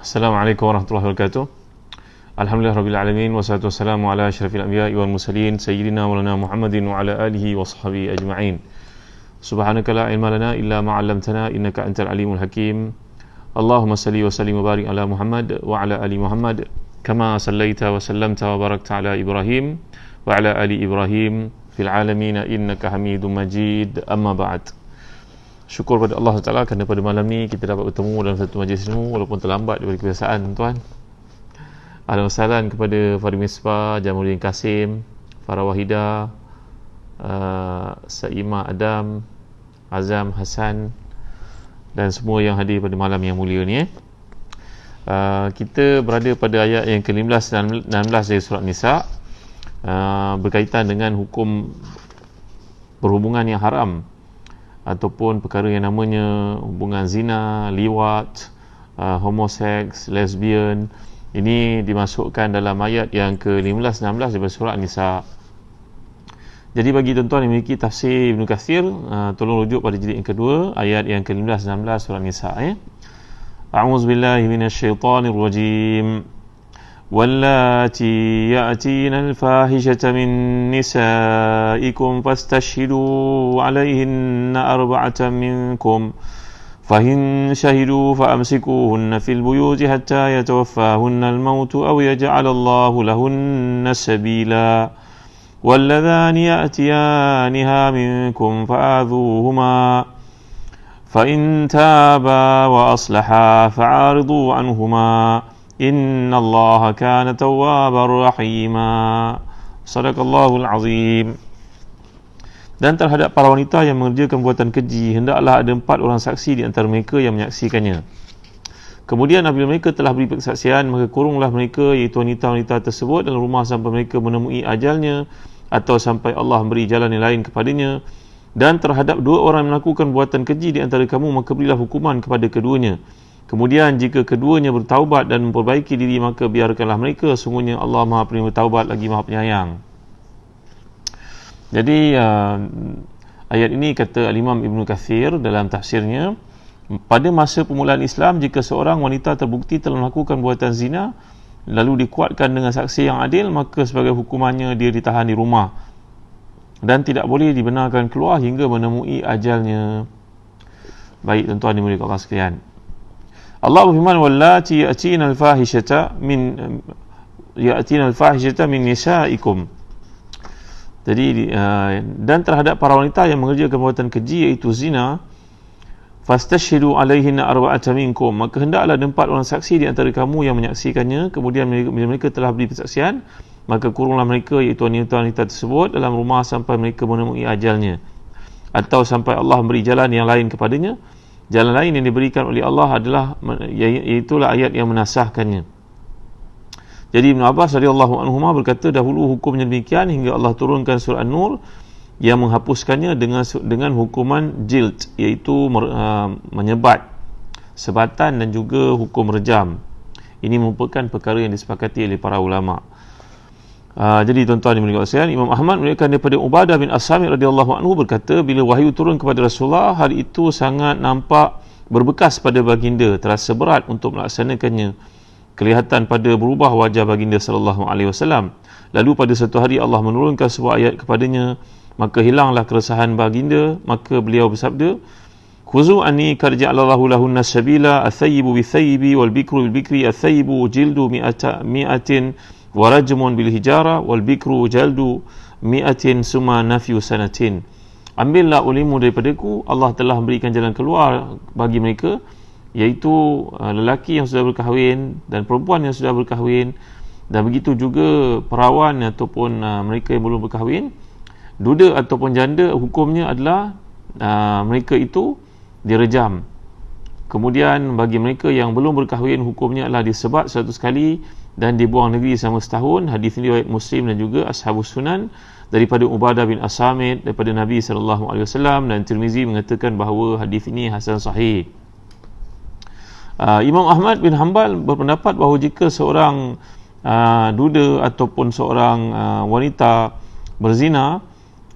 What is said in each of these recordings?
Assalamualaikum warahmatullahi wabarakatuh. Alhamdulillah rabbil alamin wassalatu wassalamu ala asyrafil anbiya'i wal mursalin sayyidina maulana Muhammadin wa ala alihi wa sahbihi ajma'in. Subhanaka la ilma lana illa ma 'allamtana innaka antal alimul hakim. Allahumma salli wa sallim wa barik ala Muhammad wa ala ali Muhammad kama sallaita wa sallamta wa barakta ala Ibrahim wa ala ali Ibrahim fil alamin innaka Hamidum Majid. Amma ba'd. Syukur pada Allah Taala kerana pada malam ni kita dapat bertemu dalam satu majlis ilmu walaupun terlambat daripada kebiasaan, tuan. Ahlan wa sahlan kepada Fadil Misbah, Jamaluddin Kasim, Farah Wahida, Saima Adam, Azam Hassan dan semua yang hadir pada malam yang mulia ni. Kita berada pada ayat yang ke-15 dan 16 dari surah Nisa, berkaitan dengan hukum perhubungan yang haram ataupun perkara yang namanya hubungan zina, liwat, homoseks, lesbian. Ini dimasukkan dalam ayat yang ke-15 16 daripada surah An-Nisa. Jadi bagi tuan-tuan yang memiliki tafsir Ibn Kathir, tolong rujuk pada jilid yang kedua, ayat yang ke-15 16 surah An-Nisa. A'udzubillahi minasyaitonirrajim. واللاتي يأتين الفاحشة من نسائكم فاستشهدوا عليهن 4 منكم فإن شهدوا فأمسكوهن في البيوت حتى يتوفاهن الموت أو يجعل الله لهن سبيلا واللذان يأتيانها منكم فآذوهما فإن تابا وأصلحا فعارضوا عنهما Inna Allah kana tawwabar rahima. Sadaqallahul azim. Dan terhadap para wanita yang mengerjakan perbuatan keji, hendaklah ada 4 orang saksi di antara mereka yang menyaksikannya. Kemudian apabila mereka telah beri persaksian, maka kurunglah mereka, iaitu wanita-wanita tersebut, dalam rumah sampai mereka menemui ajalnya atau sampai Allah memberi jalan yang lain kepadanya. Dan terhadap 2 orang yang melakukan perbuatan keji di antara kamu, maka berilah hukuman kepada keduanya. Kemudian jika keduanya bertaubat dan memperbaiki diri, maka biarkanlah mereka, sungguhnya Allah Maha Penerima taubat lagi Maha Penyayang. Jadi ayat ini kata Al-Imam Ibn Kathir dalam tafsirnya, pada masa permulaan Islam, jika seorang wanita terbukti telah melakukan perbuatan zina lalu dikuatkan dengan saksi yang adil, maka sebagai hukumannya dia ditahan di rumah dan tidak boleh dibenarkan keluar hingga menemui ajalnya. Baik tuan-tuan dimuliakan Allah sekalian, Allah berfirman, wallati ya'tina al-fahishata min nisaikum. Jadi dan terhadap para wanita yang mengerjakan perbuatan keji iaitu zina, fastashhidu alaihinna 4 minkum, maka hendaklah ada 4 orang saksi di antara kamu yang menyaksikannya. Kemudian bila mereka telah beri persaksian, maka kurunglah mereka, iaitu wanita-wanita tersebut, dalam rumah sampai mereka menemui ajalnya atau sampai Allah memberi jalan yang lain kepadanya. Jalan lain yang diberikan oleh Allah adalah, iaitulah ayat yang menasahkannya. Jadi Ibn Abbas radhiyallahu anhuma berkata, dahulu hukumnya demikian hingga Allah turunkan surah An-Nur yang menghapuskannya dengan hukuman jild, iaitu menyebat, sebatan dan juga hukum rejam. Ini merupakan perkara yang disepakati oleh para ulama. Jadi tuan-tuan yang dimuliakan sekalian, Imam Ahmad meriwayatkan daripada Ubadah bin As-Samit radhiyallahu anhu berkata, bila wahyu turun kepada Rasulullah, hari itu sangat nampak berbekas pada baginda, terasa berat untuk melaksanakannya. Kelihatan pada berubah wajah baginda sallallahu alaihi wasallam. Lalu pada satu hari Allah menurunkan sebuah ayat kepadanya, maka hilanglah keresahan baginda. Maka beliau bersabda, khuzu anni qad ja'alallahu lahunna sabila, athayyibu bithayyibi wal bikru bil bikri, athayyibu jildu mi'atin wa rajmun bil hijara wal bikru jaldu mi'atin summa nafyu sanatin. Ambillah olehmu daripadaku, Allah telah memberikan jalan keluar bagi mereka, iaitu lelaki yang sudah berkahwin dan perempuan yang sudah berkahwin, dan begitu juga perawan ataupun mereka yang belum berkahwin. Duda ataupun janda, hukumnya adalah mereka itu direjam. Kemudian bagi mereka yang belum berkahwin, hukumnya adalah disebat 100 kali dan dibuang negeri selama setahun. Hadis ini riwayat Muslim dan juga Ashabus Sunan daripada Ubadah bin As-Samit daripada Nabi SAW, dan Tirmizi mengatakan bahawa hadis ini hasan sahih. Imam Ahmad bin Hanbal berpendapat bahawa jika seorang duda ataupun seorang wanita berzina,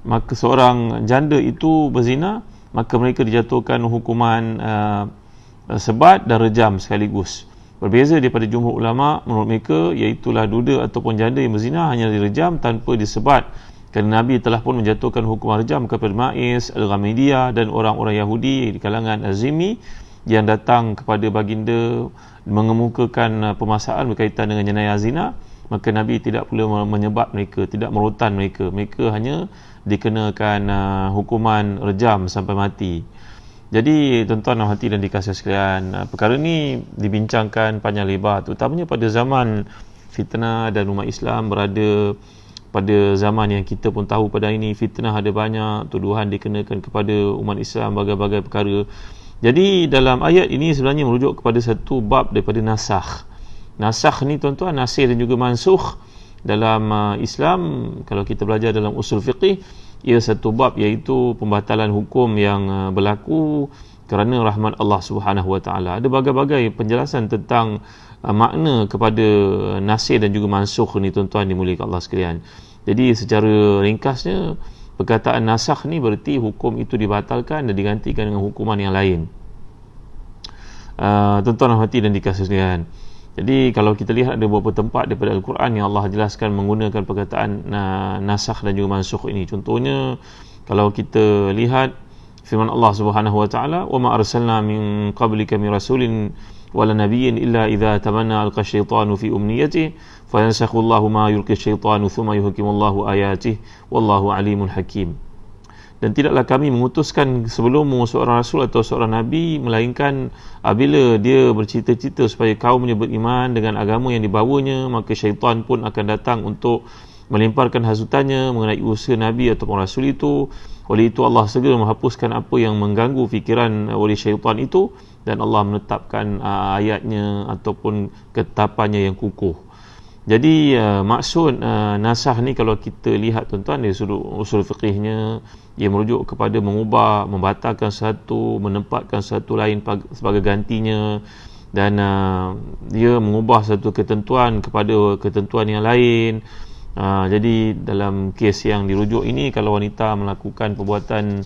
maka seorang janda itu berzina, maka mereka dijatuhkan hukuman sebat dan rejam sekaligus. Berbeza daripada jumhur ulama, menurut mereka iaitulah duda ataupun janda yang berzina hanya direjam tanpa disebat, kerana Nabi telah pun menjatuhkan hukuman rejam kepada Ma'iz, Al-Ghamidiyah dan orang-orang Yahudi di kalangan Azimi yang datang kepada baginda mengemukakan permasalahan berkaitan dengan jenayah zina. Maka Nabi tidak pula menyebat mereka, tidak merotan mereka. Mereka hanya dikenakan hukuman rejam sampai mati. Jadi tuan-tuan dan hati dan dikasihi sekalian, perkara ni dibincangkan panjang lebar, terutamanya pada zaman fitnah dan umat Islam berada pada zaman yang kita pun tahu pada ini fitnah ada banyak, tuduhan dikenakan kepada umat Islam bagai-bagai perkara. Jadi dalam ayat ini sebenarnya merujuk kepada satu bab daripada nasakh. Nasakh ni tuan-tuan, nasih dan juga mansukh dalam Islam, kalau kita belajar dalam usul fiqih, ia satu bab iaitu pembatalan hukum yang berlaku kerana rahmat Allah Subhanahu Wa Taala. Ada bagai-bagai penjelasan tentang makna kepada nasih dan juga mansukh ni tuan-tuan dimuliakan Allah sekalian. Jadi secara ringkasnya, perkataan nasakh ni berarti hukum itu dibatalkan dan digantikan dengan hukuman yang lain. Tuan-tuan hati dan dikasihi sekalian. Jadi kalau kita lihat ada beberapa tempat daripada Al-Quran yang Allah jelaskan menggunakan perkataan nasakh dan juga mansukh ini. Contohnya kalau kita lihat firman Allah Subhanahu Wa Taala, "Wa ma arsalna min qablika min rasulin wala nabiyyin illa idza tamanna alqa syaitanu fi umniyatihi fayansakhu Allahu ma yulqi syaitanu thumma yuhkimu Allahu ayatihi wallahu alimun hakim." Dan tidaklah kami mengutuskan sebelummu seorang rasul atau seorang nabi melainkan apabila dia bercita-cita supaya kaumnya beriman dengan agama yang dibawanya, maka syaitan pun akan datang untuk melemparkan hasutannya mengenai usaha nabi ataupun rasul itu. Oleh itu Allah segera menghapuskan apa yang mengganggu fikiran oleh syaitan itu, dan Allah menetapkan ayatnya ataupun ketetapannya yang kukuh. Jadi maksud nasakh ni kalau kita lihat tuan-tuan dari sudut usul fiqihnya, ia merujuk kepada mengubah, membatalkan satu, menempatkan satu lain sebagai gantinya, dan dia mengubah satu ketentuan kepada ketentuan yang lain. Jadi dalam kes yang dirujuk ini, kalau wanita melakukan perbuatan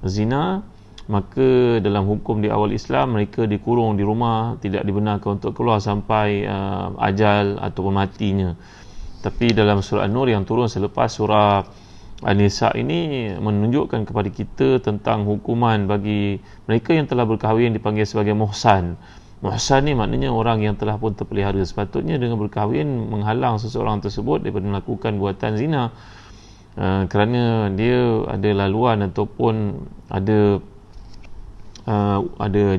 zina, maka dalam hukum di awal Islam mereka dikurung di rumah, tidak dibenarkan untuk keluar sampai ajal ataupun matinya. Tapi dalam surah An-Nur yang turun selepas surah An-Nisa ini menunjukkan kepada kita tentang hukuman bagi mereka yang telah berkahwin, dipanggil sebagai muhsan. Muhsan ni maknanya orang yang telah pun terpelihara. Sepatutnya dengan berkahwin menghalang seseorang tersebut daripada melakukan buatan zina, kerana dia ada laluan ataupun ada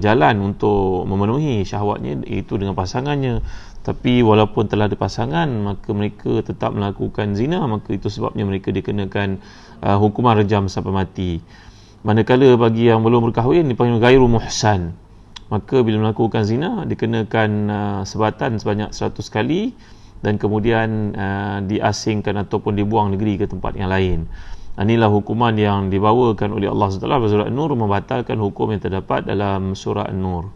jalan untuk memenuhi syahwatnya, iaitu dengan pasangannya. Tapi walaupun telah ada pasangan, maka mereka tetap melakukan zina, maka itu sebabnya mereka dikenakan hukuman rejam sampai mati. Manakala bagi yang belum berkahwin dipanggil ghairu muhsan, maka bila melakukan zina dikenakan sebatan sebanyak 100 kali, dan kemudian diasingkan ataupun dibuang negeri ke tempat yang lain. Inilah hukuman yang dibawakan oleh Allah SWT dalam surah An-Nur, membatalkan hukum yang terdapat dalam surah An-Nur,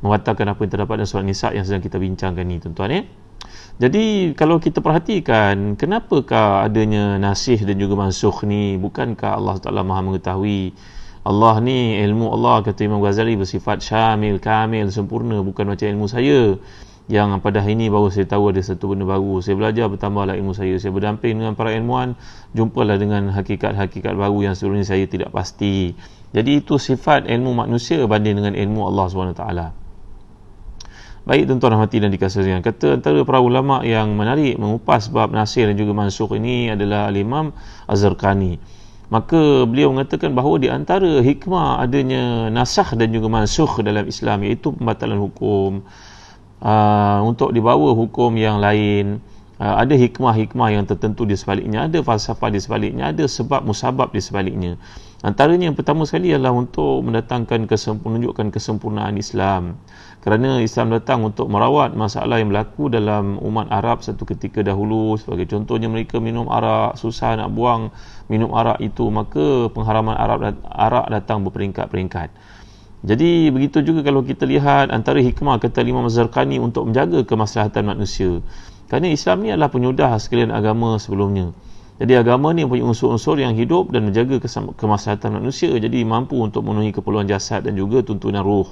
membatalkan apa yang terdapat dalam surah Nisa yang sedang kita bincangkan ni tuan-tuan. Jadi kalau kita perhatikan, kenapakah adanya nasih dan juga mansukh ni? Bukankah Allah Taala Maha mengetahui? Allah ni, ilmu Allah, kata Imam Ghazali, bersifat syamil, kamil, sempurna, bukan macam ilmu saya yang pada hari ini baru saya tahu ada satu benda baru. Saya belajar, bertambahlah ilmu saya berdamping dengan para ilmuwan, jumpalah dengan hakikat-hakikat baru yang sebelum ini saya tidak pasti. Jadi itu sifat ilmu manusia banding dengan ilmu Allah SWT. Baik tuan-tuan rahmati dan dikasihi, kata antara para ulama yang menarik mengupas bab nasih dan juga mansukh ini adalah Al-Imam Az-Zarqani. Maka beliau mengatakan bahawa di antara hikmah adanya nasakh dan juga mansukh dalam Islam, iaitu pembatalan hukum, untuk dibawa hukum yang lain, ada hikmah-hikmah yang tertentu di sebaliknya, ada falsafah di sebaliknya, ada sebab musabab di sebaliknya. Antaranya yang pertama sekali adalah untuk mendatangkan menunjukkan kesempurnaan Islam, kerana Islam datang untuk merawat masalah yang berlaku dalam umat Arab satu ketika dahulu. Sebagai contohnya, mereka minum arak, susah nak buang minum arak itu, maka pengharaman arak datang berperingkat-peringkat. Jadi begitu juga kalau kita lihat antara hikmah, kata Imam Az-Zarqani, untuk menjaga kemaslahatan manusia, kerana Islam ni adalah penyudah sekalian agama sebelumnya. Jadi agama ni punya unsur-unsur yang hidup dan menjaga kemaslahatan manusia, jadi mampu untuk memenuhi keperluan jasad dan juga tuntunan ruh.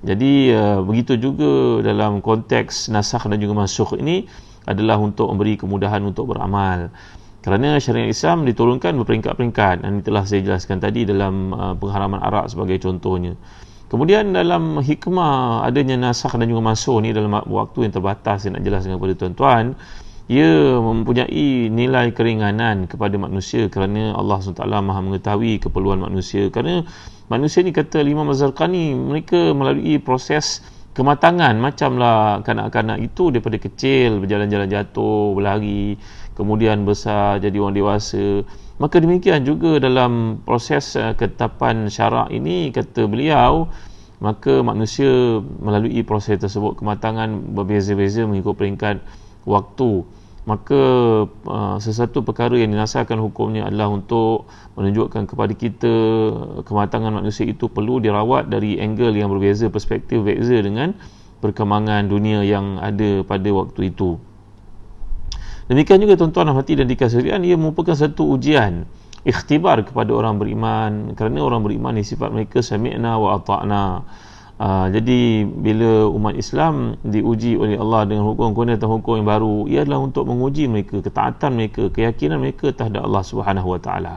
Jadi begitu juga dalam konteks nasakh dan juga mansukh ini adalah untuk memberi kemudahan untuk beramal. Kerana syariat Islam diturunkan berperingkat-peringkat, dan ini telah saya jelaskan tadi dalam pengharaman arak sebagai contohnya. Kemudian dalam hikmah adanya nasakh dan juga mansukh ni dalam waktu yang terbatas, saya nak jelaskan kepada tuan-tuan, ia mempunyai nilai keringanan kepada manusia kerana Allah SWT Maha mengetahui keperluan manusia. Kerana manusia ni, kata Imam Az-Zarqani, mereka melalui proses kematangan, macamlah kanak-kanak itu daripada kecil berjalan-jalan jatuh, berlari, kemudian besar jadi orang dewasa. Maka demikian juga dalam proses ketetapan syarak ini, kata beliau, maka manusia melalui proses tersebut kematangan berbeza-beza mengikut peringkat waktu. Maka sesuatu perkara yang dinasahkan hukumnya adalah untuk menunjukkan kepada kita kematangan manusia itu perlu dirawat dari angle yang berbeza, perspektif berbeza dengan perkembangan dunia yang ada pada waktu itu. Demikian juga tuan-tuan hati dan dikasihan, ia merupakan satu ujian, ikhtibar kepada orang beriman, kerana orang beriman ni sifat mereka sami'na wa ata'na. Jadi bila umat Islam diuji oleh Allah dengan hukum-hukum dan hukum yang baru, ia adalah untuk menguji mereka, ketaatan mereka, keyakinan mereka terhadap Allah Subhanahu Wa Taala.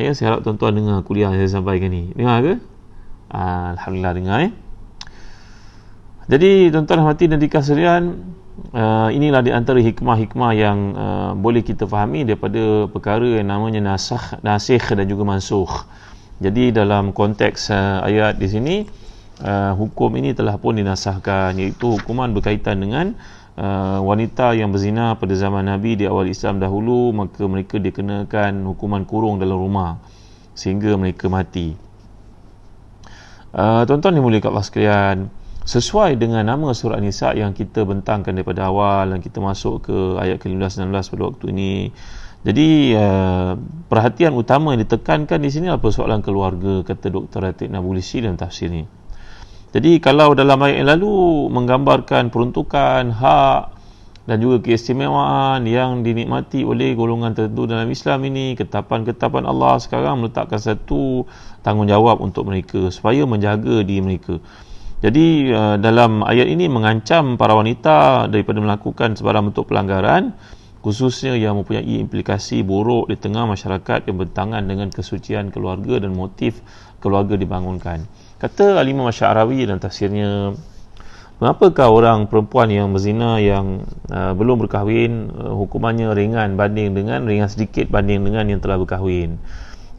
Ya, saya harap tuan-tuan dengar kuliah yang saya sampaikan ni. Dengar ke? Alhamdulillah dengar. Jadi tuan-tuan hati dan dikasihan, inilah di antara hikmah-hikmah yang boleh kita fahami daripada perkara yang namanya nasikh dan juga mansukh. Jadi dalam konteks ayat di sini, hukum ini telah pun dinasahkan, iaitu hukuman berkaitan dengan wanita yang berzina pada zaman Nabi di awal Islam dahulu, maka mereka dikenakan hukuman kurung dalam rumah sehingga mereka mati. Tuan-tuan dimuliakan Allah sekalian, sesuai dengan nama surah An-Nisa yang kita bentangkan daripada awal dan kita masuk ke ayat ke-15-16 pada waktu ini. Jadi perhatian utama yang ditekankan di sini adalah persoalan keluarga, kata Dr. Atiq Nabulsi dalam tafsir ini. Jadi kalau dalam ayat yang lalu menggambarkan peruntukan, hak dan juga keistimewaan yang dinikmati oleh golongan tertentu dalam Islam ini, ketetapan-ketetapan Allah sekarang meletakkan satu tanggungjawab untuk mereka supaya menjaga diri mereka. Jadi dalam ayat ini mengancam para wanita daripada melakukan sebarang bentuk pelanggaran, khususnya yang mempunyai implikasi buruk di tengah masyarakat yang bertentangan dengan kesucian keluarga dan motif keluarga dibangunkan. Kata Al-Imam Asy'arawi dalam tafsirnya, mengapakah orang perempuan yang berzina yang belum berkahwin hukumannya ringan sedikit banding dengan yang telah berkahwin?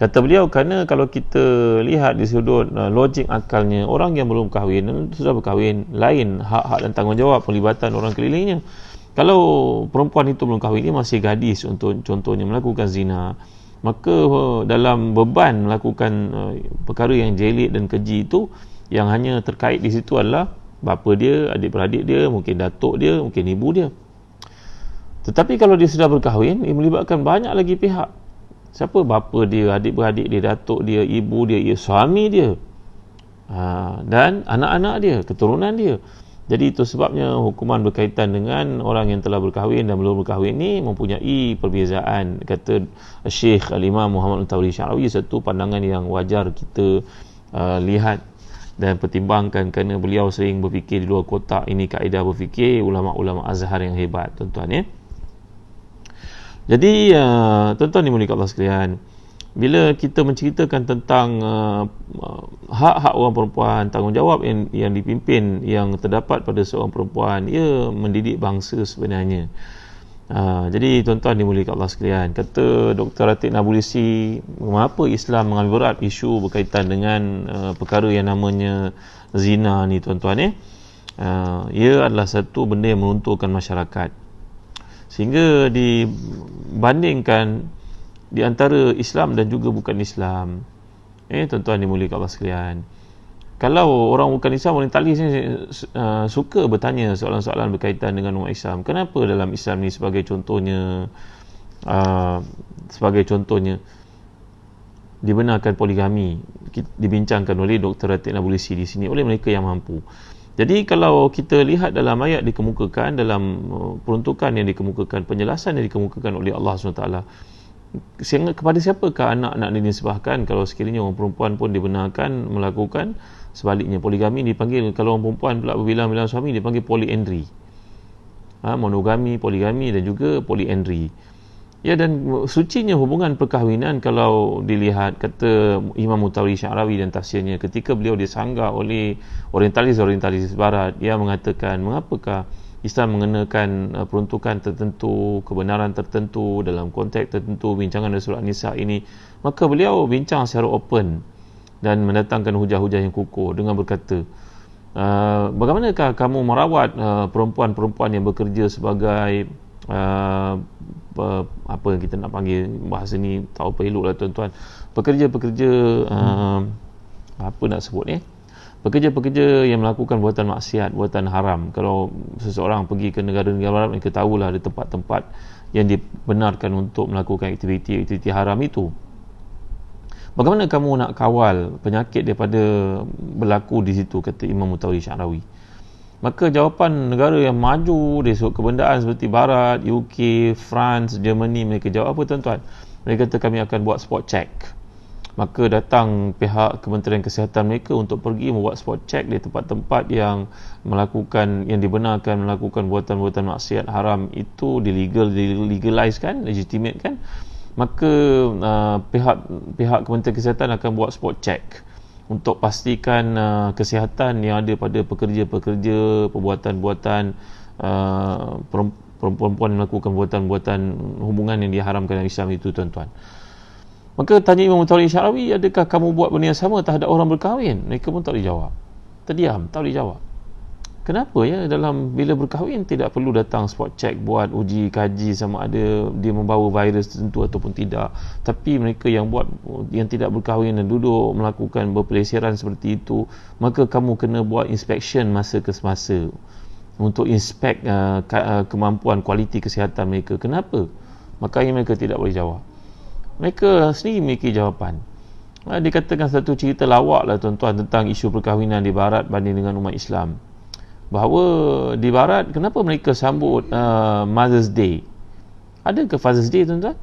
Kata beliau, kerana kalau kita lihat di sudut logik akalnya, orang yang belum kahwin dan sudah berkahwin, lain hak-hak dan tanggungjawab pelibatan orang kelilingnya. Kalau perempuan itu belum kahwin, dia masih gadis untuk contohnya melakukan zina, maka dalam beban melakukan perkara yang jelit dan keji itu, yang hanya terkait di situ adalah bapa dia, adik-beradik dia, mungkin datuk dia, mungkin ibu dia. Tetapi kalau dia sudah berkahwin, ia melibatkan banyak lagi pihak. Siapa? Bapa dia, adik-beradik dia, datuk dia, ibu dia, suami dia, dan anak-anak dia, keturunan dia. Jadi itu sebabnya hukuman berkaitan dengan orang yang telah berkahwin dan belum berkahwin ini mempunyai perbezaan. Kata Syekh Al-Imam Muhammad Al-Tawri Syarawi, satu pandangan yang wajar kita lihat dan pertimbangkan, kerana beliau sering berfikir di luar kotak. Ini kaedah berfikir ulama-ulama Azhar yang hebat, tuan-tuan ya. Jadi tuan-tuan dimuliakan Allah sekalian, bila kita menceritakan tentang hak-hak orang perempuan, tanggungjawab yang dipimpin yang terdapat pada seorang perempuan, ia mendidik bangsa sebenarnya. Jadi tuan-tuan dimuliakan Allah sekalian, kata Dr. Atiq Nabulsi, mengapa Islam mengambil berat isu berkaitan dengan perkara yang namanya zina ni, tuan-tuan ia adalah satu benda yang meruntuhkan masyarakat, sehingga dibandingkan di antara Islam dan juga bukan Islam. Tuan-tuan dimuliakan Allah sekalian, kalau orang bukan Islam, orang tali sini suka bertanya soalan-soalan berkaitan dengan umat Islam. Kenapa dalam Islam ni sebagai contohnya dibenarkan poligami, dibincangkan oleh Dr. Atiq Nabulsi di sini oleh mereka yang mampu. Jadi kalau kita lihat dalam ayat dikemukakan, dalam peruntukan yang dikemukakan, penjelasan yang dikemukakan oleh Allah SWT, kepada siapakah anak-anak dinisbahkan kalau sekiranya orang perempuan pun dibenarkan melakukan Sebaliknya, poligami dipanggil, kalau orang perempuan pula berbilang-bilang suami, dipanggil polyandry. Monogami, poligami dan juga polyandry. Ya, dan sucinya hubungan perkahwinan kalau dilihat, kata Imam Mutawalli Sya'rawi dan tafsirnya, ketika beliau disanggah oleh orientalis barat, dia mengatakan, mengapakah Islam mengenakan peruntukan tertentu, kebenaran tertentu dalam konteks tertentu bincangan dari surah An-Nisa ini. Maka beliau bincang secara open dan mendatangkan hujah-hujah yang kukuh dengan berkata, bagaimanakah kamu merawat perempuan-perempuan yang bekerja sebagai apa yang kita nak panggil, bahasa ni tahu apa elok lah tuan-tuan, pekerja-pekerja apa nak sebut pekerja-pekerja yang melakukan buatan maksiat, buatan haram. Kalau seseorang pergi ke negara-negara barat, mereka tahulah ada tempat-tempat yang dibenarkan untuk melakukan aktiviti haram itu. Bagaimana kamu nak kawal penyakit daripada berlaku di situ, kata Imam Mutawalli Sya'rawi. Maka jawapan negara yang maju dari sudut kebendaan seperti Barat, UK, France, Germany, mereka jawab apa tuan-tuan? Mereka kata kami akan buat spot check. Maka datang pihak Kementerian Kesihatan mereka untuk pergi membuat spot check di tempat-tempat yang melakukan, yang dibenarkan melakukan buatan-buatan maksiat haram itu, dilegalize kan, legitimate kan. Maka pihak Kementerian Kesihatan akan buat spot check untuk pastikan kesihatan yang ada pada pekerja-pekerja perbuatan-buatan perempuan yang melakukan buatan-buatan hubungan yang diharamkan dalam Islam itu tuan-tuan. Maka tanya Imam Mutawalli Sya'rawi, adakah kamu buat benda yang sama terhadap orang berkahwin? Mereka pun tak boleh jawab, terdiam, tak boleh jawab. Kenapa ya dalam bila berkahwin tidak perlu datang spot check, buat uji kaji sama ada dia membawa virus tertentu ataupun tidak. Tapi mereka yang buat, yang tidak berkahwin dan duduk melakukan berpelesiran seperti itu, maka kamu kena buat inspection masa ke semasa untuk inspect kemampuan kualiti kesihatan mereka. Kenapa? Makanya mereka tidak boleh jawab. Mereka sendiri memiliki jawapan. Dikatakan satu cerita lawak lah tuan-tuan tentang isu perkahwinan di Barat banding dengan umat Islam. Bahawa di Barat, kenapa mereka sambut Mother's Day? Ada ke Father's Day tuan-tuan?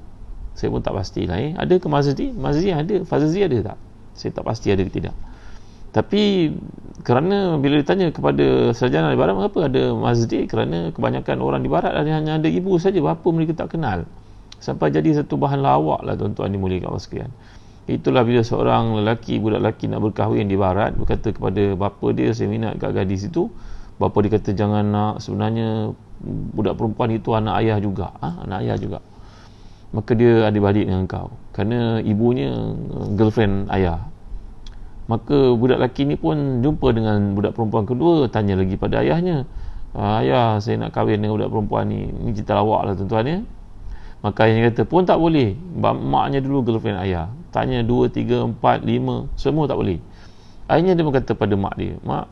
Saya pun tak pastilah. Ada ke Mother's Day? Mother's Day ada. Father's Day ada tak? Saya tak pasti ada ke tidak. Tapi kerana bila ditanya kepada sarjana di Barat, mengapa ada Mother's Day? Kerana kebanyakan orang di Barat hanya ada ibu saja, bapa mereka tak kenal. Sampai jadi satu bahan lawak lah tuan-tuan dimuliakan Allah sekalian. Itulah bila seorang lelaki, budak lelaki nak berkahwin di Barat, berkata kepada bapa dia, saya minat kat gadis itu. Bapa dia kata, jangan nak, sebenarnya budak perempuan itu anak ayah juga. Anak ayah juga. Maka dia adik-beradik dengan kau, kerana ibunya girlfriend ayah. Maka budak lelaki ni pun jumpa dengan budak perempuan kedua, tanya lagi pada ayahnya, ayah, saya nak kahwin dengan budak perempuan ni. Ni cerita lawak lah tuan-tuan ya. Maka ayahnya kata, pun tak boleh. Maknya dulu girlfriend ayah. Tanya 2, 3, 4, 5, semua tak boleh. Akhirnya dia berkata pada mak dia, mak,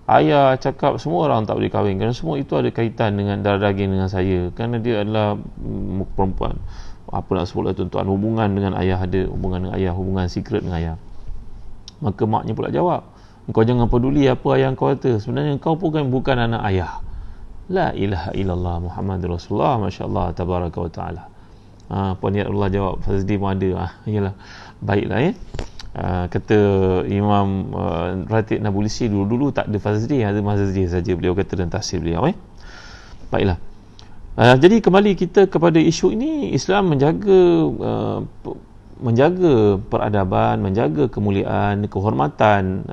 ayah cakap semua orang tak boleh kahwin kerana semua itu ada kaitan dengan darah daging dengan saya, kerana dia adalah perempuan. Apa nak sebutlah tuan-tuan, hubungan dengan ayah ada, hubungan dengan ayah, hubungan secret dengan ayah. Maka maknya pula jawab, engkau jangan peduli apa ayah kau kata, sebenarnya engkau bukan anak ayah. La ilaha illallah Muhammadur Rasulullah, masya-Allah, tabaraka wa taala. Puan Niat Allah jawab, Fazli pun ada. Yalah, baiklah kata Imam Ratib Nabulsi, dulu tak ada Fazli, ada Mazdi saja, beliau kata dalam tafsir beliau. Baiklah. Jadi kembali kita kepada isu ini, Islam menjaga peradaban, menjaga kemuliaan, kehormatan,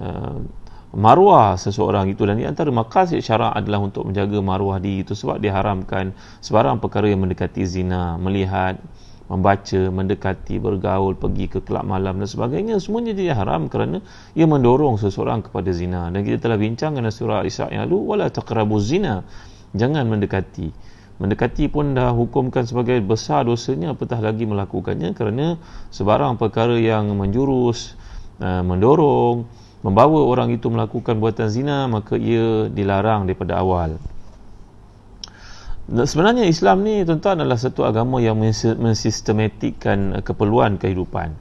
maruah seseorang itu, dan di antara maqasid syarak adalah untuk menjaga maruah diri itu, sebab diharamkan sebarang perkara yang mendekati zina, melihat, membaca, mendekati, bergaul, pergi ke kelab malam dan sebagainya, semuanya dia haram kerana ia mendorong seseorang kepada zina. Dan kita telah bincang dalam surah Isra yang lalu, wala taqrabuz zina, jangan mendekati. Mendekati pun dah hukumkan sebagai besar dosanya, apatah lagi melakukannya, kerana sebarang perkara yang menjurus, mendorong, membawa orang itu melakukan buatan zina, maka ia dilarang daripada awal. Sebenarnya Islam ni tuan-tuan adalah satu agama yang mensistematikkan keperluan kehidupan.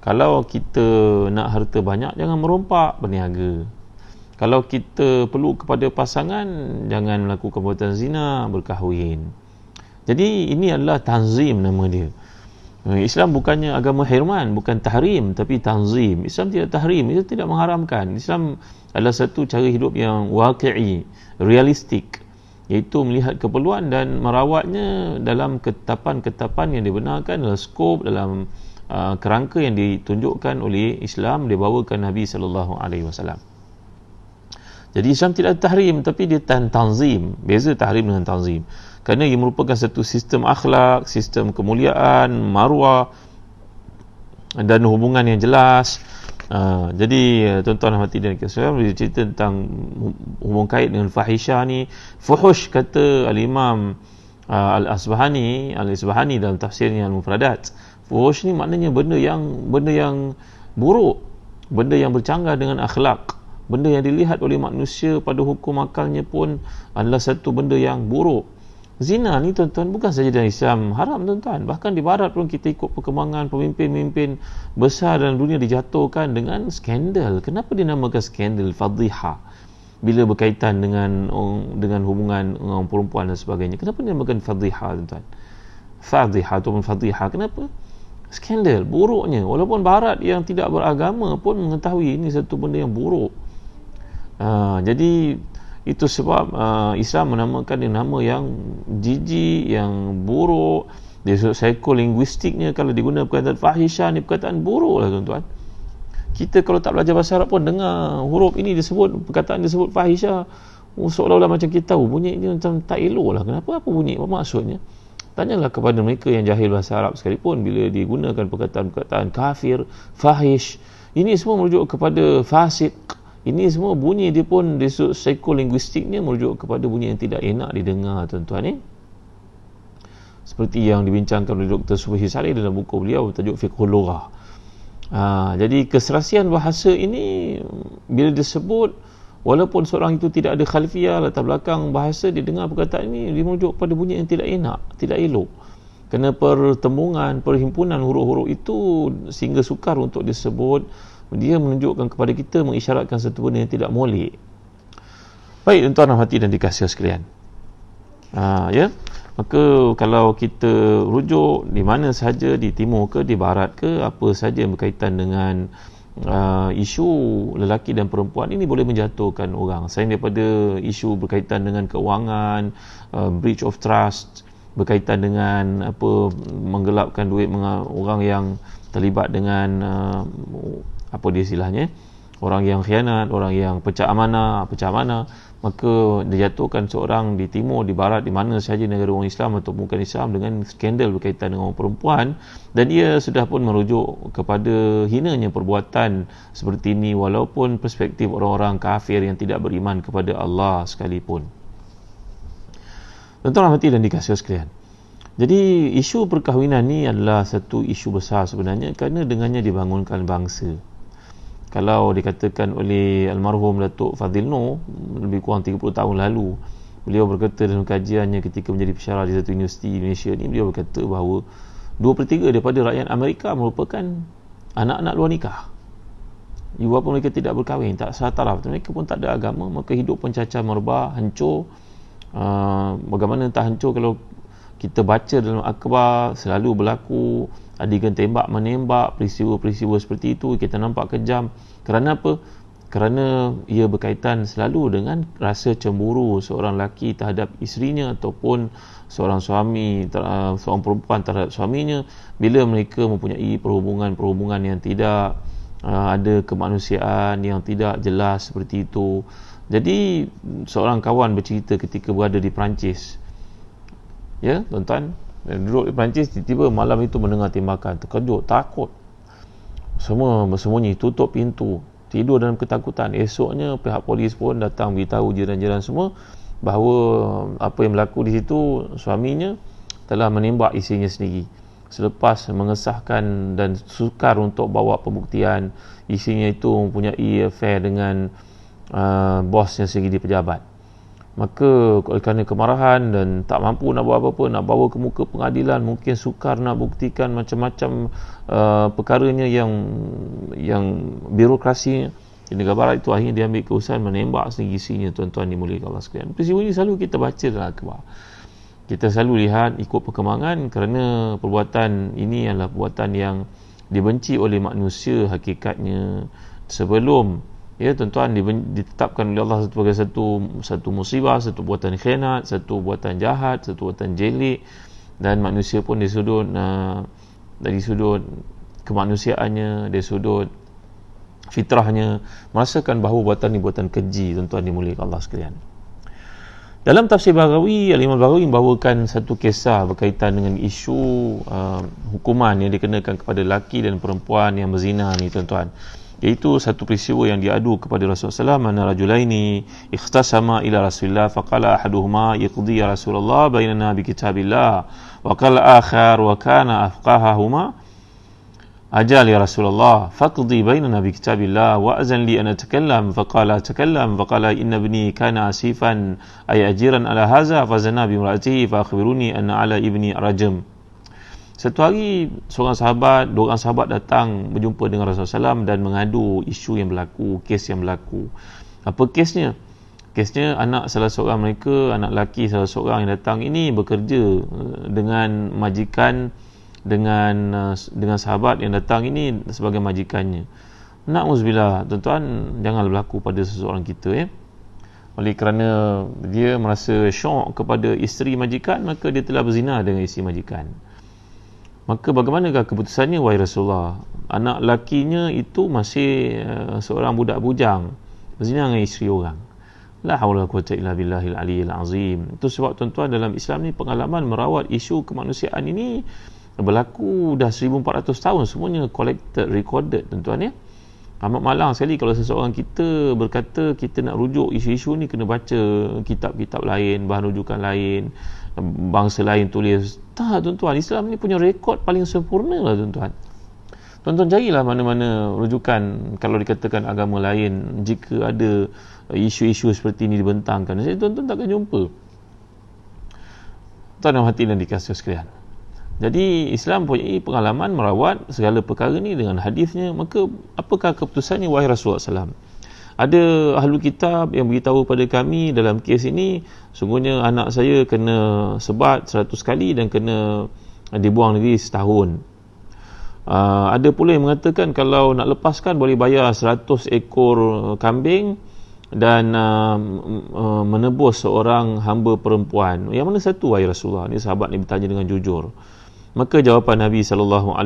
Kalau kita nak harta banyak, jangan merompak, berniaga. Kalau kita perlu kepada pasangan, jangan melakukan perbuatan zina, berkahwin. Jadi ini adalah tanzim nama dia. Islam bukannya agama hirman, bukan tahrim, tapi tanzim. Islam tidak tahrim, Islam tidak mengharamkan. Islam adalah satu cara hidup yang waqi'i, realistik, iaitu melihat keperluan dan merawatnya dalam ketetapan-ketetapan yang dibenarkan dalam skop, dalam kerangka yang ditunjukkan oleh Islam, dibawakan Nabi SAW. Jadi Islam tidak tahrim, tapi dia tanzim. Beza tahrim dengan tanzim, kerana ia merupakan satu sistem akhlak, sistem kemuliaan, maruah dan hubungan yang jelas. Jadi tuan-tuan dan hadirin sekalian, dia cerita tentang hubung kait dengan fahisha ni. Fuhush, kata al-Imam Al-Asbahani dalam tafsirnya Al-Mufradat. Fuhush ni maknanya benda yang buruk, benda yang bercanggah dengan akhlak, benda yang dilihat oleh manusia pada hukum akalnya pun adalah satu benda yang buruk. Zina ni tuan-tuan bukan saja dalam Islam haram tuan-tuan, bahkan di barat pun kita ikut perkembangan pemimpin-pemimpin besar dalam dunia dijatuhkan dengan skandal. Kenapa dinamakan skandal? Fadhiha, bila berkaitan dengan hubungan orang perempuan dan sebagainya. Kenapa dinamakan fadhiha tuan-tuan? Fadhiha ataupun fadhiha, kenapa? Skandal, buruknya. Walaupun barat yang tidak beragama pun mengetahui ini satu benda yang buruk. Jadi itu sebab Islam menamakan dia nama yang jijik, yang buruk. Dari sudut psikolinguistiknya, kalau digunakan perkataan fahisha ni perkataan buruk lah tuan-tuan. Kita kalau tak belajar bahasa Arab pun dengar huruf ini disebut, perkataan disebut fahisha, seolah-olah macam kita tahu bunyi ni macam tak elok lah. Kenapa? Apa bunyi? Apa maksudnya? Tanyalah kepada mereka yang jahil bahasa Arab sekalipun, bila digunakan perkataan-perkataan kafir, fahish, ini semua merujuk kepada fasik. Ini semua bunyi dia pun dari sudut psikolinguistiknya merujuk kepada bunyi yang tidak enak didengar tuan-tuan. Seperti yang dibincangkan oleh Dr. Subhi Saleh dalam buku beliau bertajuk Fiqhul Lughah. Jadi keserasian bahasa ini bila disebut, walaupun seorang itu tidak ada khalfiyah, latar belakang bahasa, dia dengar perkataan ini, dia merujuk pada bunyi yang tidak enak, tidak elok. Kerana pertembungan, perhimpunan huruf-huruf itu sehingga sukar untuk disebut. Dia menunjukkan kepada kita, mengisyaratkan satu benda yang tidak molek. Baik tuan-tuan hati dan dikasihi sekalian. Ya, maka kalau kita rujuk di mana sahaja, di timur ke di barat ke, apa sahaja yang berkaitan dengan isu lelaki dan perempuan ini boleh menjatuhkan orang. Selain daripada isu berkaitan dengan keuangan, breach of trust, berkaitan dengan menggelapkan duit orang yang terlibat dengan apa dia istilahnya, orang yang khianat, orang yang pecah amanah, maka dijatuhkan seorang di timur, di barat, di mana sahaja negara orang Islam atau bukan Islam dengan skandal berkaitan dengan orang perempuan, dan ia sudah pun merujuk kepada hinanya perbuatan seperti ini walaupun perspektif orang-orang kafir yang tidak beriman kepada Allah sekalipun. Tuan-tuan hati dan dikasihi sekalian, jadi isu perkahwinan ni adalah satu isu besar sebenarnya, kerana dengannya dibangunkan bangsa. Kalau dikatakan oleh almarhum Datuk Fadzil Noor lebih kurang 30 tahun lalu, beliau berkata dalam kajiannya ketika menjadi pensyarah di satu universiti Indonesia ni, beliau berkata bahawa 2/3 daripada rakyat Amerika merupakan anak-anak luar nikah. Ibu bapa mereka tidak berkahwin, tak sah taraf, mereka pun tak ada agama, maka hidup pun cacah merbah, hancur. Bagaimana tak hancur kalau kita baca dalam akhbar selalu berlaku adegan tembak menembak, peristiwa-peristiwa seperti itu kita nampak kejam. Kerana apa? Kerana ia berkaitan selalu dengan rasa cemburu seorang lelaki terhadap isterinya ataupun seorang suami, seorang perempuan terhadap suaminya, bila mereka mempunyai perhubungan yang tidak ada kemanusiaan, yang tidak jelas seperti itu. Jadi seorang kawan bercerita ketika berada di Perancis, ya tuan-tuan, duduk di Perancis, tiba-tiba malam itu mendengar tembakan, terkejut, takut, semua bersembunyi, tutup pintu, tidur dalam ketakutan. Esoknya pihak polis pun datang beritahu jiran-jiran semua bahawa apa yang berlaku di situ, suaminya telah menembak isterinya sendiri. Selepas mengesahkan dan sukar untuk bawa pembuktian isterinya itu mempunyai affair dengan bosnya sendiri di pejabat. Maka kerana kemarahan dan tak mampu nak buat apa-apa, nak bawa ke muka pengadilan, mungkin sukar nak buktikan macam-macam perkaranya yang birokrasinya di negara barat itu, akhirnya dia ambil keputusan menembak sendiri isinya. Tuan-tuan dimuliakan Allah sekalian. Peristiwa ini selalu kita baca dalam akhbar. kita selalu lihat ikut perkembangan, kerana perbuatan ini adalah perbuatan yang dibenci oleh manusia hakikatnya. Sebelum tuan-tuan ditetapkan oleh Allah sebagai satu musibah, satu buatan khianat, satu buatan jahat, satu buatan jelik, dan manusia pun dari sudut kemanusiaannya, dari sudut fitrahnya merasakan bahawa buatan ini buatan keji. Tuan-tuan dimuliakan Allah sekalian. Dalam tafsir Baghawi, Al-Imam Baghawi membawakan satu kisah berkaitan dengan isu hukuman yang dikenakan kepada lelaki dan perempuan yang berzina ni, tuan-tuan. Iaitu satu peristiwa yang diadu kepada Rasulullah SAW. Mana rajulaini ikhtasama ila Rasulullah faqala ahaduhuma yaqdi ya Rasulullah bainana bi kitabillah wa qala akhar wa kana afqahahuma ajal ya Rasulullah faqdi bainana bi kitabillah wa azan li an atakallam faqala inna ibni kana asifan ay ajiran ala hadha fa zana bi imraatihi fa akhbiruni anna ala ibni rajam. Satu hari dua orang sahabat datang berjumpa dengan Rasulullah SAW dan mengadu isu yang berlaku, kes yang berlaku. Apa kesnya? Kesnya salah seorang mereka, anak lelaki salah seorang yang datang ini bekerja dengan majikan, dengan sahabat yang datang ini sebagai majikannya. Na'udzubillah, tuan-tuan, jangan berlaku pada seseorang kita oleh kerana dia merasa syok kepada isteri majikan, maka dia telah berzina dengan isteri majikan. Maka bagaimanakah keputusannya, wahai Rasulullah? Anak lakinya itu masih seorang budak bujang, berzina dengan isteri orang. La haula quwwata illa billahil aliyyil azim. Itu sebab, tuan-tuan, dalam Islam ni pengalaman merawat isu kemanusiaan ini berlaku dah 1400 tahun, semuanya collected, recorded, tuan-tuan. Amat malang sekali kalau seseorang kita berkata kita nak rujuk isu-isu ni kena baca kitab-kitab lain, bahan rujukan lain, bangsa lain tulis. Tak, tuan-tuan, Islam ni punya rekod paling sempurna lah, tuan-tuan. Tuan-tuan carilah mana-mana rujukan kalau dikatakan agama lain, jika ada isu-isu seperti ini dibentangkan, tuan-tuan takkan jumpa. Tuan yang hati dan dikasih sekalian, jadi Islam punya pengalaman merawat segala perkara ni dengan hadisnya. Maka apakah keputusannya, wahai Rasulullah SAW? Ada ahli kitab yang beritahu pada kami dalam kes ini, sungguhnya anak saya kena sebat 100 kali dan kena dibuang negeri setahun. Ada pula yang mengatakan kalau nak lepaskan boleh bayar 100 ekor kambing dan menebus seorang hamba perempuan. Yang mana satu, wahai Rasulullah? Ini sahabat ni bertanya dengan jujur. Maka jawapan Nabi SAW,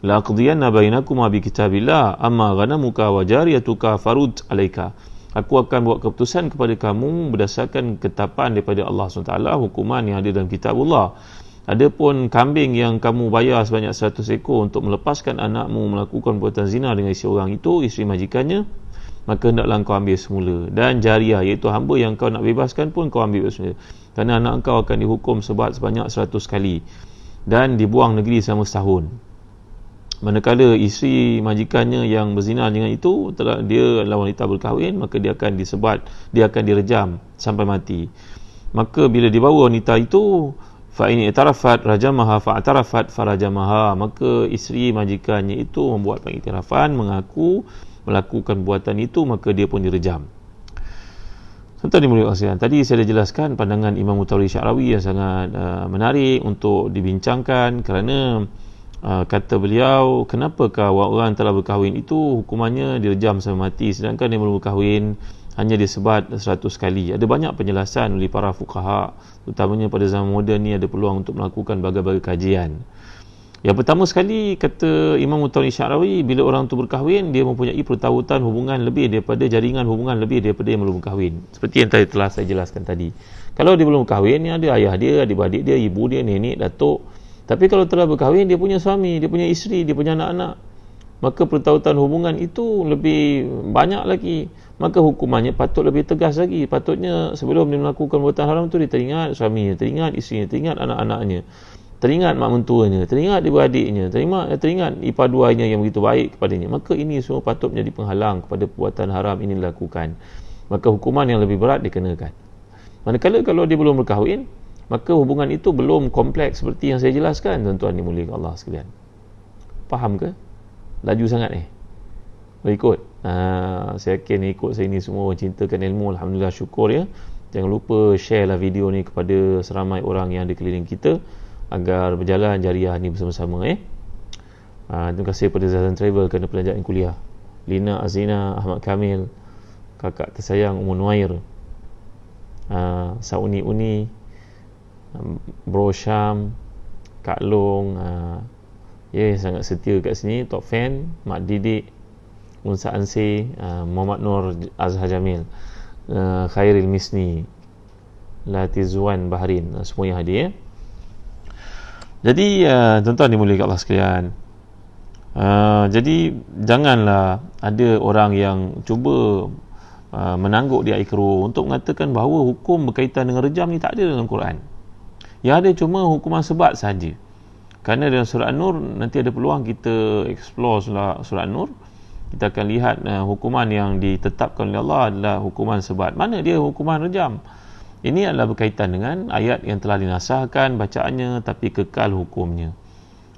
la aqdiyanna bainakuma bi kitabillah amma ghanamuka wa jariyatuka farud alaika. Aku akan buat keputusan kepada kamu berdasarkan ketetapan daripada Allah SWT, hukuman yang ada dalam kitabullah. Adapun kambing yang kamu bayar sebanyak 100 ekor untuk melepaskan anakmu melakukan perbuatan zina dengan isteri orang itu, isteri majikannya, maka hendaklah kau ambil semula. Dan jariah, iaitu hamba yang kau nak bebaskan pun kau ambil semula, kerana anak kau akan dihukum sebat sebanyak 100 kali dan dibuang negeri selama setahun. Manakala isteri majikannya yang berzina dengan itu, dia adalah wanita berkahwin, maka dia akan disebat, dia akan direjam sampai mati. Maka bila dibawa wanita itu, fa in i'tarafat rajamaha fa i'tarafat farajamaha, maka isteri majikannya itu membuat pengiktirafan, mengaku melakukan buatan itu, maka dia pun direjam. Tuan-tuan dimuliakan sekalian, tadi saya dah jelaskan pandangan Imam Mutawalli Sya'rawi yang sangat menarik untuk dibincangkan, kerana kata beliau, kenapakah orang telah berkahwin itu hukumannya direjam sampai mati, sedangkan yang belum berkahwin hanya disebat 100 kali. Ada banyak penjelasan oleh para fuqaha, terutamanya pada zaman moden ni ada peluang untuk melakukan berbagai-bagai kajian. Yang pertama sekali, kata Imam Mutawalli Sya'rawi, bila orang tu berkahwin, dia mempunyai pertautan hubungan lebih daripada jaringan hubungan lebih daripada yang belum berkahwin. Seperti yang telah saya jelaskan tadi. Kalau dia belum berkahwin, ada ayah dia, adik-beradik dia, ibu dia, nenek, datuk. Tapi kalau telah berkahwin, dia punya suami, dia punya isteri, dia punya anak-anak, maka pertautan hubungan itu lebih banyak lagi. Maka hukumannya patut lebih tegas lagi. Patutnya sebelum dia melakukan perbuatan haram tu, dia teringat suaminya, teringat isterinya, teringat anak-anaknya, teringat mak mentuanya, teringat adik-beradiknya, teringat ipar duanya yang begitu baik kepadanya. Maka ini semua patut menjadi penghalang kepada perbuatan haram ini dilakukan. Maka hukuman yang lebih berat dikenakan. Manakala kalau dia belum berkahwin, maka hubungan itu belum kompleks seperti yang saya jelaskan, tuan-tuan dimuliakan Allah sekalian. Faham ke? Laju sangat boleh ikut? Saya yakin ikut saya ni semua cintakan ilmu, alhamdulillah, syukur ya. Jangan lupa share lah video ni kepada seramai orang yang ada keliling kita agar berjalan jariah ni bersama-sama. Terima kasih kepada Zazan Travel kerana pelanjaan kuliah. Lina Azina, Ahmad Kamil, kakak tersayang Ummu Nuair, Sauni Uni, Bro Syam, Kak Long, sangat setia kat sini, top fan, Mak Didik, Unsa Ansi, Muhammad Nur Azhar Jamil, Khairil Misni, Latizwan Bahrain, semua yang hadir. Jadi tuan-tuan dimuliakan Allah sekalian, jadi janganlah ada orang yang cuba menangguk di air keruh untuk mengatakan bahawa hukum berkaitan dengan rejam ni tak ada dalam Quran. Yang ada cuma hukuman sebat saja. Kerana dalam surah An-Nur nanti ada peluang kita explore surah An-Nur, kita akan lihat hukuman yang ditetapkan oleh Allah adalah hukuman sebat. Mana dia hukuman rejam? Ini adalah berkaitan dengan ayat yang telah dinasahkan bacaannya tapi kekal hukumnya.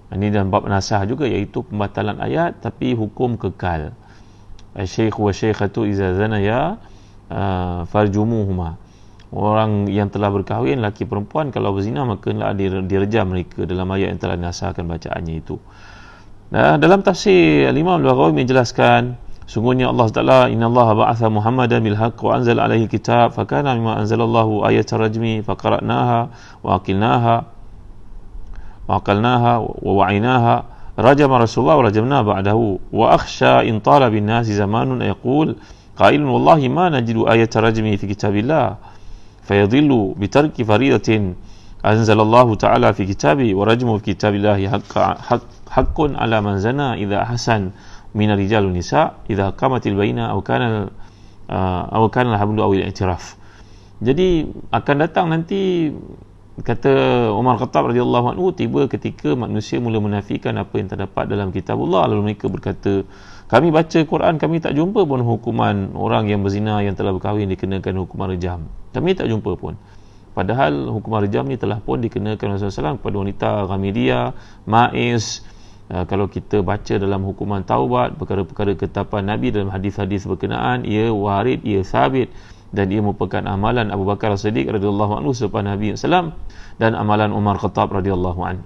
Ini dalam bab nasah juga, iaitu pembatalan ayat tapi hukum kekal. Syekh wa syekhatu iza zanaya farjumuhuma. Orang yang telah berkahwin, lelaki perempuan, kalau berzina maka hendaklah direjam mereka dalam ayat yang telah dinasahkan bacaannya itu. Dalam tafsir Imam Al-Baghawi menjelaskan, sungguhnya Allah Taala, innallaha ba'atha Muhammadan bil haqq wa anzala alaihi kitab fakana mimma anzalallahu ayatul rajmi faqara'naha wa aqilnaha wa wa'inaha rajama Rasulullah wa rajamna ba'dahu wa akhsha in tala bin nasi zamanun yaqul qailun wallahi ma najidu ayatul rajmi fi kitabillah fayadhillu bi tarki faridatin anzalallahu ta'ala fi kitabi wa rajmu fi kitabillahi haqqun ala man zana idha hasan min ar-rijal nisa idha qamatil baina aw kana al-hablu aw al-i'tiraf. Jadi akan datang nanti, kata Umar Khattab radhiyallahu anhu, tiba ketika manusia mula menafikan apa yang terdapat dalam kitabullah, lalu mereka berkata, kami baca Quran, kami tak jumpa pun hukuman orang yang berzina yang telah berkahwin dikenakan hukuman rejam. Kami tak jumpa pun. Padahal hukuman rejam ni telah pun dikenakan Rasulullah SAW kepada wanita Ghamidiyah, Ma'is. Kalau kita baca dalam hukuman taubat, perkara-perkara ketetapan Nabi dalam hadis-hadis berkenaan, ia warid, ia sabit, dan ia merupakan amalan Abu Bakar As-Siddiq radhiyallahu anhu selepas Nabi SAW, dan amalan Umar Khattab radhiyallahu anhu.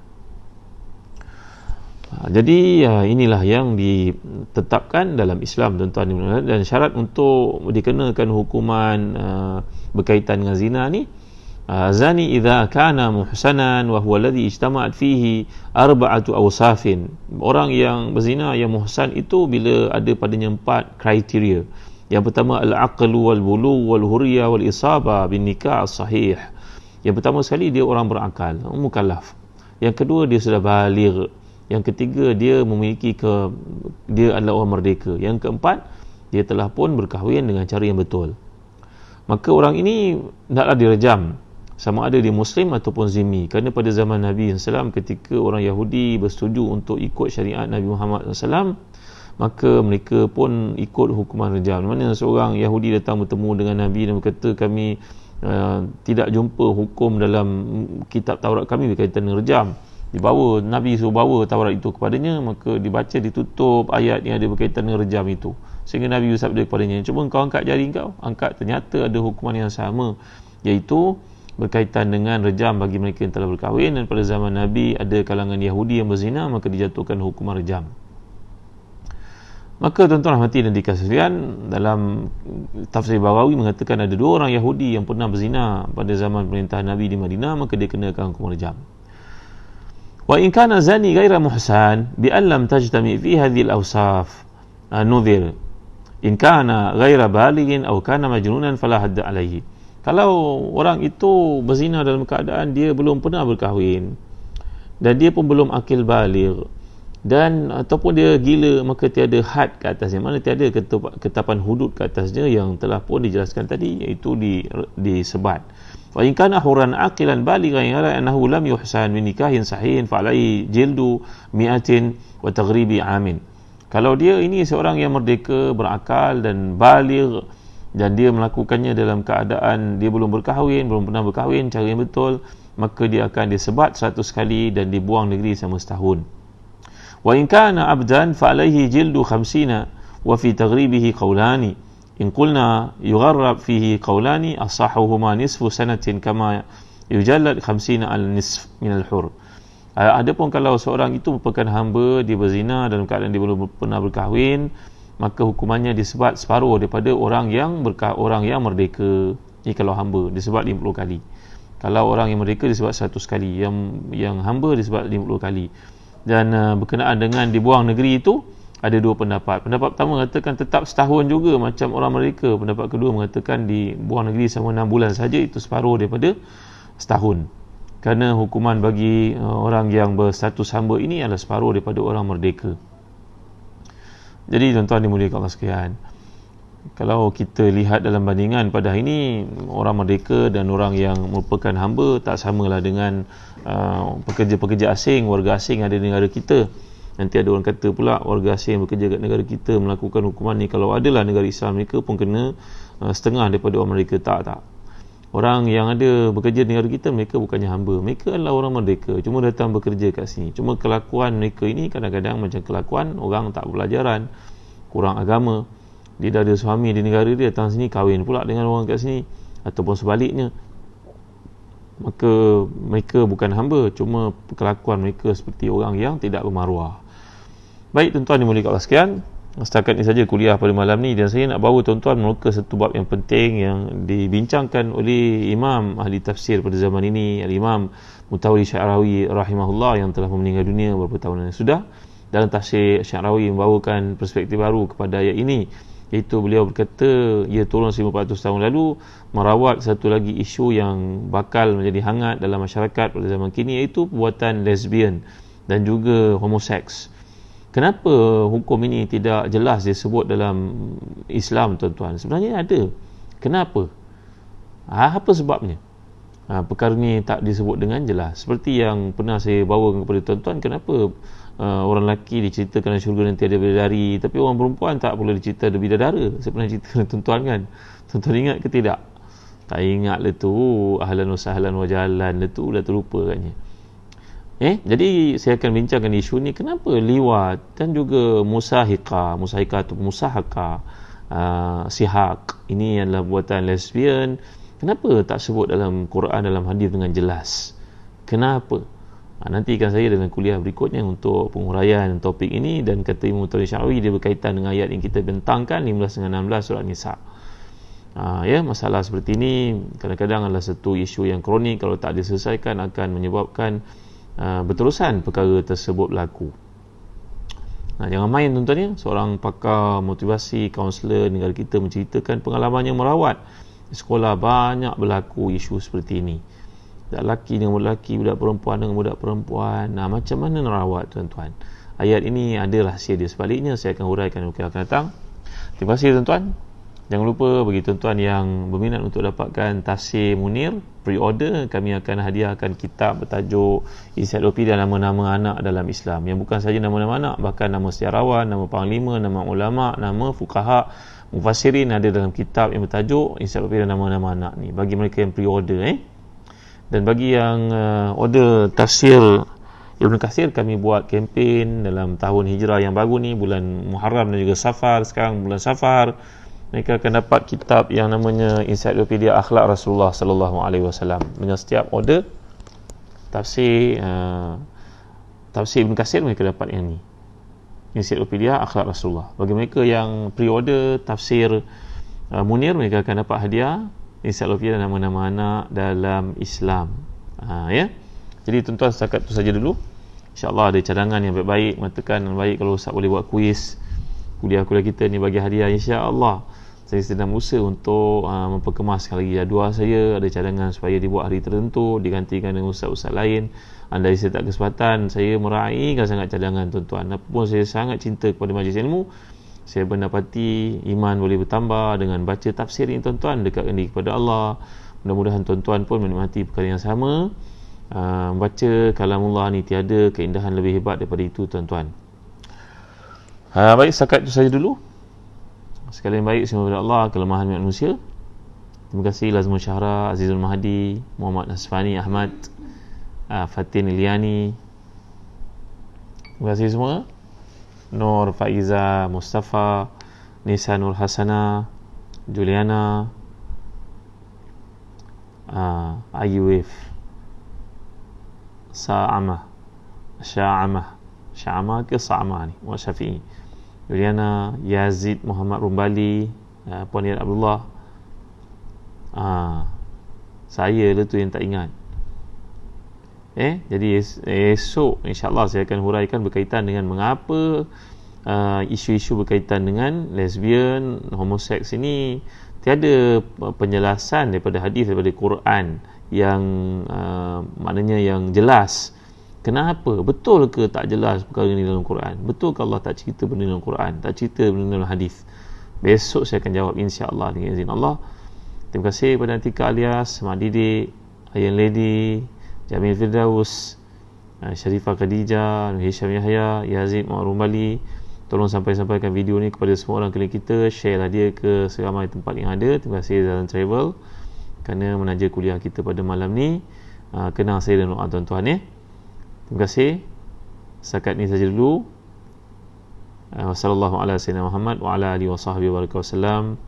Jadi inilah yang ditetapkan dalam Islam, tuan-tuan, dan syarat untuk dikenakan hukuman berkaitan dengan zina ni, zani idza kana muhsanan wa huwa alladhi ijtama'at fihi arba'atu awsafin. Orang yang berzina yang muhsan itu bila ada padanya 4 kriteria. Yang pertama al-aqlu wal bulugh wal hurriyah wal isaba bin nikah sahih. Yang pertama sekali dia orang berakal, mukallaf. Yang kedua dia sudah baligh. Yang ketiga dia memiliki dia adalah orang merdeka. Yang keempat dia telah pun berkahwin dengan cara yang betul. Maka orang ini hendaklah direjam, sama ada dia Muslim ataupun zimmi. Kerana pada zaman Nabi SAW, ketika orang Yahudi bersetuju untuk ikut syariat Nabi Muhammad SAW, maka mereka pun ikut hukuman rejam. Mana seorang Yahudi datang bertemu dengan Nabi dan berkata, kami tidak jumpa hukum dalam kitab Taurat kami berkaitan dengan rejam. Dibawa, Nabi suruh bawa Taurat itu kepadanya, maka dibaca, ditutup ayat yang ada berkaitan dengan rejam itu. Sehingga Nabi bersabda kepadanya, cuba kau angkat jari kau, angkat, ternyata ada hukuman yang sama, iaitu berkaitan dengan rejam bagi mereka yang telah berkahwin. Dan pada zaman Nabi ada kalangan Yahudi yang berzina, maka dijatuhkan hukuman rejam. Maka tuan-tuan rahmati dan dikasihi sekalian, dalam tafsir Baghawi mengatakan ada 2 orang Yahudi yang pernah berzina pada zaman pemerintahan Nabi di Madinah, maka dia kenakan hukuman rejam. Wa in kana zani ghaira muhsan bi an lam tajtami fi hadhihi al-awsaf nudhir in kana ghaira balighin aw kana majnunan fala hadd alayhi. Kalau orang itu berzina dalam keadaan dia belum pernah berkahwin dan dia pun belum akil baligh dan ataupun dia gila, maka tiada had ke atasnya, mana tiada ketetapan hudud ke atasnya yang telah pun dijelaskan tadi, iaitu disebat. Fa in kana huran aqilan balighan yara annahu lam yuhsan min nikahin sahihin fa alai jildu mi'atin wa taghribi amin. Kalau dia ini seorang yang merdeka, berakal dan baligh, dan dia melakukannya dalam keadaan dia belum berkahwin, belum pernah berkahwin cara yang betul, maka dia akan disebat 100 kali dan dibuang negeri selama setahun. Wa in kana abdan fa alaihi jildu 50 wa fi taghribihi qawlani in qulna yugharrab fihi qawlani asahuhuma nisfu sanatin kama yujallad 50 al-nisf min al-hur. Adapun kalau seorang itu merupakan hamba, dia berzina dalam keadaan dia belum pernah berkahwin, maka hukumannya disebat separuh daripada orang yang merdeka. Ini kalau hamba disebat 50 kali. Kalau orang yang merdeka disebat 100 kali, yang hamba disebat 50 kali. Dan berkenaan dengan dibuang negeri itu ada dua pendapat. Pendapat pertama mengatakan tetap setahun juga macam orang merdeka. Pendapat kedua mengatakan dibuang negeri selama 6 bulan saja, itu separuh daripada setahun. Kerana hukuman bagi orang yang berstatus hamba ini adalah separuh daripada orang merdeka. Jadi tuan-tuan dimuliakan Allah sekalian, kalau kita lihat dalam bandingan pada hari ini, orang merdeka dan orang yang merupakan hamba tak samalah dengan pekerja-pekerja asing, warga asing ada di negara kita. Nanti ada orang kata pula warga asing yang bekerja kat negara kita melakukan hukuman ni, kalau adalah negara Islam mereka pun kena setengah daripada orang mereka. Tak. Orang yang ada bekerja di negara kita, mereka bukannya hamba, mereka adalah orang merdeka, cuma datang bekerja kat sini. Cuma kelakuan mereka ini kadang-kadang macam kelakuan orang tak berpelajaran, kurang agama. Dia dah ada suami di negara dia, datang sini kahwin pula dengan orang kat sini, ataupun sebaliknya. Maka mereka bukan hamba, cuma kelakuan mereka seperti orang yang tidak bermaruah. Baik tuan-tuan dimuliakan Allah sekalian, setakat ini saja kuliah pada malam ni, dan saya nak bawa tuan-tuan memuka satu bab yang penting yang dibincangkan oleh imam ahli tafsir pada zaman ini, Al-Imam Mutawalli Sya'rawi rahimahullah, yang telah meninggal dunia beberapa tahun yang sudah. Dalam tafsir Sya'rawi membawakan perspektif baru kepada ayat ini, iaitu beliau berkata ia turun 1400 tahun lalu merawat satu lagi isu yang bakal menjadi hangat dalam masyarakat pada zaman kini, iaitu perbuatan lesbian dan juga homoseks. Kenapa hukum ini tidak jelas disebut dalam Islam tuan-tuan? Sebenarnya ada. Kenapa? Apa sebabnya? Perkara ini tak disebut dengan jelas. Seperti yang pernah saya bawa kepada tuan-tuan, kenapa orang lelaki diceritakan dalam syurga nanti ada bidadari, tapi orang perempuan tak boleh dicerita ada bidadara. Saya pernah cerita dengan tuan-tuan kan. Tuan-tuan ingat ke tidak? Tak ingat lah tu. Ahlan wa sahlan wa jalan lah tu, dah terlupa katnya. Jadi saya akan bincangkan isu ni, kenapa liwat dan juga musahika atau musahaka, sihak ini adalah buatan lesbian. Kenapa tak sebut dalam Quran, dalam hadis dengan jelas? Kenapa? Nantikan saya dengan kuliah berikutnya untuk penguraian topik ini. Dan kata Imam Mutawalli Sya'rawi, dia berkaitan dengan ayat yang kita bentangkan 15 dengan 16 surah Nisa. Masalah seperti ini kadang-kadang adalah satu isu yang kronik, kalau tak diselesaikan akan menyebabkan berterusan perkara tersebut berlaku. Jangan main tuan-tuan ya. Seorang pakar motivasi, kaunselor negara kita menceritakan pengalamannya merawat di sekolah, banyak berlaku isu seperti ini. Budak lelaki dengan budak lelaki, budak perempuan dengan budak perempuan. Macam mana merawat tuan-tuan? Ayat ini ada rahsia dia sebaliknya, saya akan huraikan di waktu akan datang. Terima kasih tuan-tuan. Jangan lupa bagi tuan-tuan yang berminat untuk dapatkan tafsir Munir, pre-order, kami akan hadiahkan kitab bertajuk Ensiklopedia Nama-Nama Anak dalam Islam, yang bukan saja nama-nama anak, bahkan nama sejarawan, nama panglima, nama ulama, nama fuqaha, mufassirin ada dalam kitab yang bertajuk Ensiklopedia Nama-Nama Anak ni, bagi mereka yang pre-order. Dan bagi yang order tafsir Ibn Katsir, kami buat kempen dalam tahun hijrah yang baru ni, bulan Muharram dan juga Safar. Sekarang bulan Safar, mereka akan dapat kitab yang namanya Ensiklopedia Akhlak Rasulullah sallallahu alaihi wasallam. Dengan setiap order tafsir Ibn Katsir, mereka dapat yang ni, Ensiklopedia Akhlak Rasulullah. Bagi mereka yang pre-order tafsir Munir, mereka akan dapat hadiah Ensiklopedia Nama-Nama Anak dalam Islam. Jadi tuan-tuan, setakat itu saja dulu. InsyaAllah ada cadangan yang baik-baik, mengatakan baik kalau Ustaz boleh buat kuis kuliah-kuliah kita ni bagi hadiah, insya-Allah. Saya sedang berusaha untuk memperkemaskan lagi jadual saya. Ada cadangan supaya dibuat hari tertentu, digantikan dengan ustaz-ustaz lain. Andai saya tak kesempatan, saya meraihkan sangat cadangan tuan-tuan. Apapun saya sangat cinta kepada majlis ilmu, saya mendapati iman boleh bertambah dengan baca tafsir ini tuan-tuan, dekatkan diri kepada Allah. Mudah-mudahan tuan-tuan pun menikmati perkara yang sama. Membaca kalamullah ni tiada keindahan lebih hebat daripada itu tuan-tuan. Baik, setakat itu saja dulu. Sekalian baik semua daripada Allah, kelemahan manusia. Terima kasih Lazmul Syahra, Azizul Mahdi, Muhammad Nasfani Ahmad, Fatin Iliani. Terima kasih semua. Nur Faiza Mustafa, Nisa Nur Hasana, Juliana, Ayuif, Sa'amah, Sya'amah ke Sa'amah ni, Muhammad Syafi'i, Juliana, Yazid, Muhammad Rumbali, Puan Yad Abdullah. Saya lah tu yang tak ingat. Jadi esok insyaAllah saya akan huraikan berkaitan dengan mengapa isu-isu berkaitan dengan lesbian, homoseks ini tiada penjelasan daripada hadis, daripada Quran yang maknanya yang jelas. Kenapa? Betul ke tak jelas perkara ini dalam Quran? Betul ke Allah tak cerita benda dalam Quran, tak cerita benda dalam hadis? Besok saya akan jawab insya-Allah dengan izin Allah. Terima kasih kepada Atika Alias, Mak Didik, Ayan Lady, Jamil Firdaus, Sharifah Khadijah, Hisham Yahya, Yazid Muhammad Rumbali. Tolong sampaikan video ni kepada semua orang keliling kita, share lah dia ke seramai tempat yang ada. Terima kasih Zalan Travel kerana menaja kuliah kita pada malam ni. Kenal saya dan doa tuan-tuan. Terima kasih. Setakat ni saja dulu. Wassallallahu ala sayyidina Muhammad wa ala alihi wa sahbihi wa wasallam.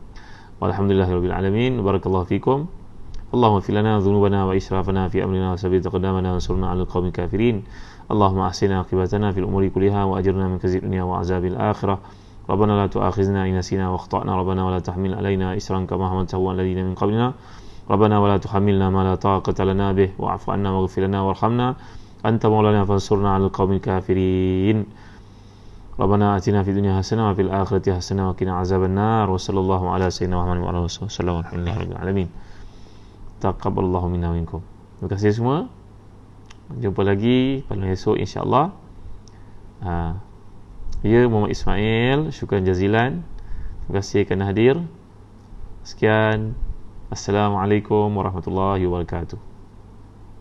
Walhamdulillahirabbil alamin. Barakallahu fikum. Allahumma ighfir lana dhunubana wa israfana fi amrina wa sabbit aqdamana wa ansurna 'alal qaumil kafirin. Allahumma ahsina aqibatana fil umuri kulliha wa ajirna min khizyid dunya wa azabil akhirah. Rabbana la tu'akhizna in nasina wa akhtana. Rabbana wa la tahmil 'alaina isran kama hamaltahu 'alal ladzina min qablina. Rabbana wa la tuhammilna ma la taqata lana bih wa'fu 'anna waghfir lana warhamna anta maulana fansurna 'alal qaumil kafirin. Rabbana atina fid dunya hasanah wa fil akhirati hasanah wa qina azaban nar. Wa sallallahu ala sayyidina Muhammad wa ala alihi wasallam. Alhamdulillahirabbil alamin. Taqabbalallahu minna wa minkum. Terima kasih semua. Jumpa lagi pada esok insya-Allah. Ya, Muhammad Ismail, syukran jazilan. Terima kasih kerana hadir. Sekian. Assalamualaikum warahmatullahi wabarakatuh.